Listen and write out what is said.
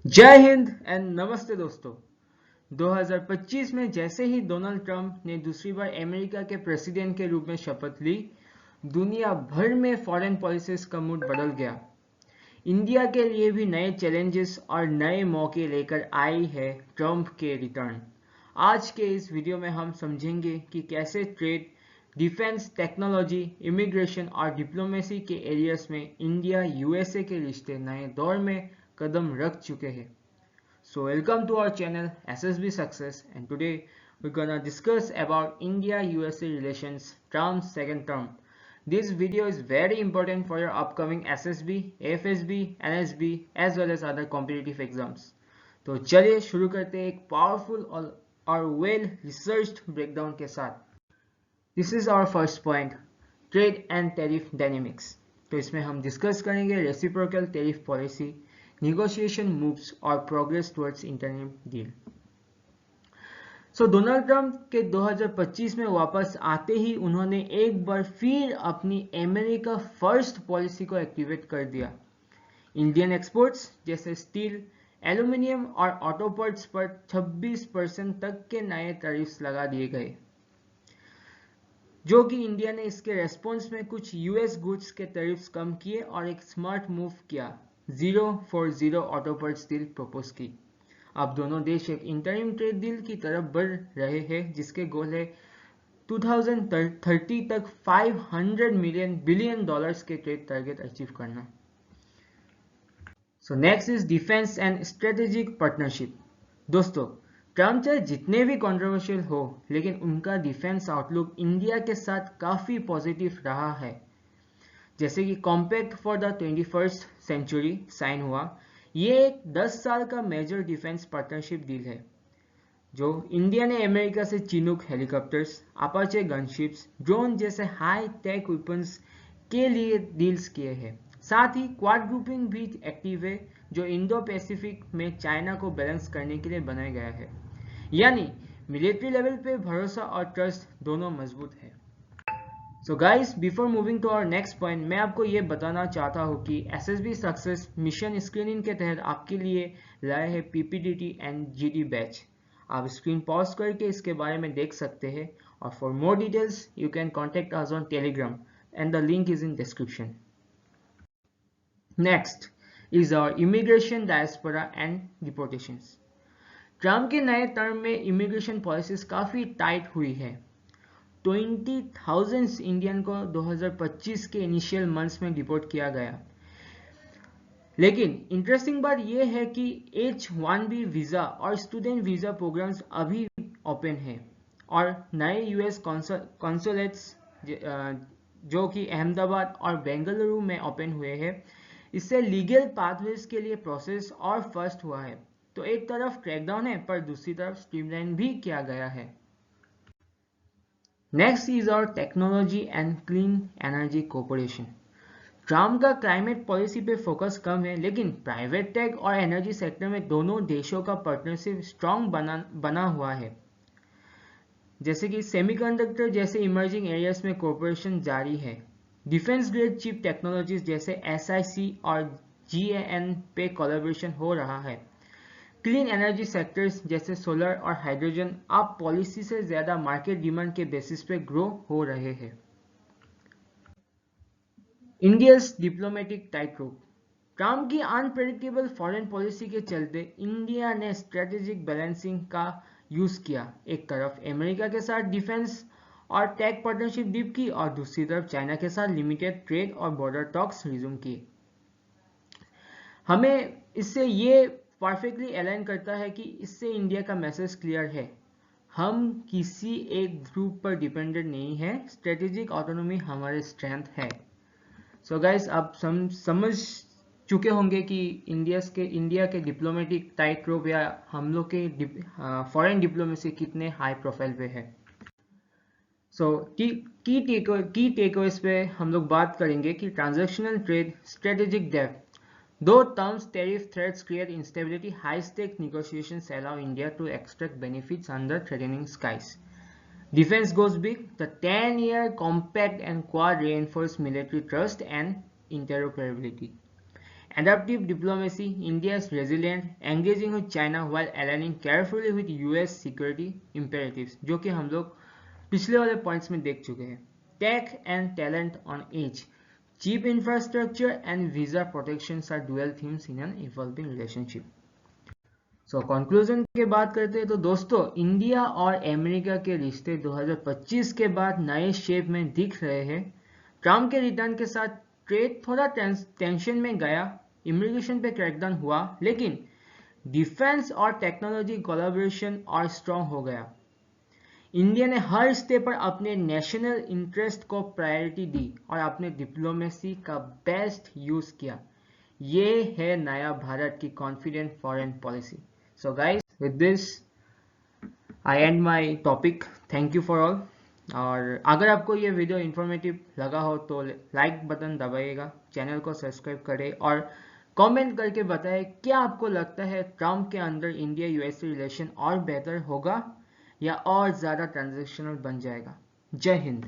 जय हिंद एंड नमस्ते दोस्तों। 2025 में जैसे ही डोनाल्ड ट्रंप ने दूसरी बार अमेरिका के प्रेसिडेंट के रूप में शपथ ली, दुनिया भर में फॉरेन पॉलिसीज का मूड बदल गया। इंडिया के लिए भी नए चैलेंजेस और नए मौके लेकर आई है ट्रंप के रिटर्न। आज के इस वीडियो में हम समझेंगे कि कैसे ट्रेड, डिफेंस, टेक्नोलॉजी, इमिग्रेशन और डिप्लोमेसी के एरियाज में इंडिया यूएसए के रिश्ते नए दौर में कदम रख चुके हैं। So welcome to our channel SSB Success, and today we're gonna discuss about India-USA relations Trump's second term. This video is very important for your upcoming SSB, AFSB, NSB as well as other competitive exams. तो चलिए शुरू करते हैं एक powerful और well researched breakdown के साथ। This is our first point, trade and tariff dynamics. तो इसमें हम डिस्कस करेंगे reciprocal tariff policy, negotiation moves और progress towards interim deal। Donald Trump के 2025 में वापस आते ही उन्होंने एक बार फिर अपनी अमेरिका फर्स्ट पॉलिसी को एक्टिवेट कर दिया। इंडियन एक्सपोर्ट्स जैसे स्टील, एल्यूमिनियम और ऑटो पार्ट्स पर 26% तक के नए टैरिफ्स लगा दिए गए, जो कि इंडिया ने इसके रेस्पॉन्स में कुछ यूएस गुड्स के टैरिफ्स कम किए और एक स्मार्ट मूव किया, 0 ऑटो पार्ट्स डील प्रपोज की। अब दोनों देश एक इंटरिम ट्रेड डील की तरफ बढ़ रहे हैं जिसके गोल है 2030 तक 500 बिलियन डॉलर्स के ट्रेड टारगेट अचीव करना। So next is defence and strategic partnership. दोस्तों, ट्रम्प चाहे जितने भी कंट्रोवर्शियल हो, लेकिन उनका डिफेंस आउटलुक इंडिया के साथ काफी पॉजिटिव रहा है। जैसे कि compact for the 21st century sign हुआ, ये एक 10 साल का मेजर डिफेंस पार्टनरशिप डील है जो इंडिया ने अमेरिका से चिनूक हेलीकॉप्टर्स, अपाचे गनशिप्स, ड्रोन जैसे हाई टेक वेपन्स के लिए डील्स किए हैं। साथ ही क्वाड ग्रुपिंग भी एक्टिव है जो इंडो पैसिफिक में चाइना को बैलेंस करने के लिए बनाया गया है। यानी मिलिट्री लेवल पे भरोसा और ट्रस्ट दोनों मजबूत है। So guys, before moving to our next point, मैं आपको ये बताना चाहता हूँ कि एसएसबी सक्सेस मिशन स्क्रीनिंग के तहत आपके लिए लाए हैं पीपीडीटी एंड जीडी बैच। आप स्क्रीन पॉज करके इसके बारे में देख सकते हैं और for more details you can contact us on Telegram and the link is in description. Next is our immigration, diaspora and deportations. Trump के नए टर्म में इमिग्रेशन पॉलिसीज काफी टाइट हुई है। 20,000 इंडियन को 2025 के इनिशियल मंथ्स में डिपोर्ट किया गया। लेकिन इंटरेस्टिंग बात यह है कि H-1B वीजा और स्टूडेंट वीजा प्रोग्राम्स अभी ओपन है और नए यूएस कॉन्सुलेट्स जो कि अहमदाबाद और बेंगलुरु में ओपन हुए हैं, इससे लीगल पाथवेज के लिए प्रोसेस और फास्ट हुआ है। तो एक तरफ क्रैकडाउन है पर दूसरी तरफ स्ट्रीमलाइन भी किया गया है। Next is our technology and clean energy cooperation. Trump का क्लाइमेट पॉलिसी पे फोकस कम है, लेकिन प्राइवेट टेक और एनर्जी सेक्टर में दोनों देशों का पार्टनरशिप स्ट्रॉन्ग बना हुआ है। जैसे कि सेमीकंडक्टर जैसे इमर्जिंग एरियाज में कोऑपरेशन जारी है। डिफेंस ग्रेड चिप टेक्नोलॉजीज जैसे SIC और GAN पे कोलैबोरेशन हो रहा है। क्लीन एनर्जी सेक्टर्स जैसे सोलर और हाइड्रोजन अब पॉलिसी से ज्यादा मार्केट डिमांड के बेसिस पे ग्रो हो रहे हैं। इंडिया's डिप्लोमेटिक टाइट रोप। ट्रम्प की अनप्रेडिक्टेबल फॉरेन पॉलिसी के चलते इंडिया ने स्ट्रेटेजिक बैलेंसिंग का यूज किया। एक तरफ अमेरिका के साथ डिफेंस और टेक पार्टनरशिप डीप की और दूसरी तरफ चाइना के साथ लिमिटेड ट्रेड और बॉर्डर टॉक्स रिज्यूम किए। हमें इससे ये परफेक्टली अलाइन करता है कि इससे इंडिया का मैसेज क्लियर है, हम किसी एक ग्रुप पर डिपेंडेंट नहीं है, स्ट्रेटेजिक ऑटोनॉमी हमारे स्ट्रेंथ है। सो गाइस, आप समझ चुके होंगे कि इंडिया के डिप्लोमेटिक टाइट रोप या हम लोग के फॉरेन डिप्लोमेसी कितने हाई प्रोफाइल पे है। सो की टेकअवेज पे हम लोग बात करेंगे कि transactional trade, strategic depth, though terms tariff threats create instability, high-stake negotiations allow India to extract benefits under threatening skies. Defense goes big. The 10-year compact and quad reinforce military trust and interoperability. Adaptive diplomacy, India is resilient, engaging with China while aligning carefully with US security imperatives, जो कि हम लोग पिछले वाले points में देख चुके हैं. Tech and talent on edge, cheap infrastructure and visa protections are dual themes in an evolving relationship. So conclusion की बात करते हैं तो दोस्तों, इंडिया और अमेरिका के रिश्ते 2025 के बाद नए शेप में दिख रहे हैं. ट्रम्प के रिटर्न के साथ ट्रेड थोड़ा टेंशन में गया, इमिग्रेशन पे क्रैकडाउन हुआ, लेकिन डिफेंस और टेक्नोलॉजी कोलैबोरेशन और स्ट्रांग हो गया. इंडिया ने हर स्टेप पर अपने नेशनल इंटरेस्ट को प्रायोरिटी दी और अपने डिप्लोमेसी का बेस्ट यूज किया. ये है नया भारत की confident foreign policy. So guys, with this I and my topic. Thank you for all. और अगर आपको ये वीडियो इन्फॉर्मेटिव लगा हो तो लाइक बटन दबाइएगा, चैनल को सब्सक्राइब करें और कमेंट करके बताएं क्या आपको लगता है ट्रम्प के अंदर इंडिया यूएसए रिलेशन और बेहतर होगा या और ज़्यादा ट्रांजैक्शनल बन जाएगा. जय हिंद.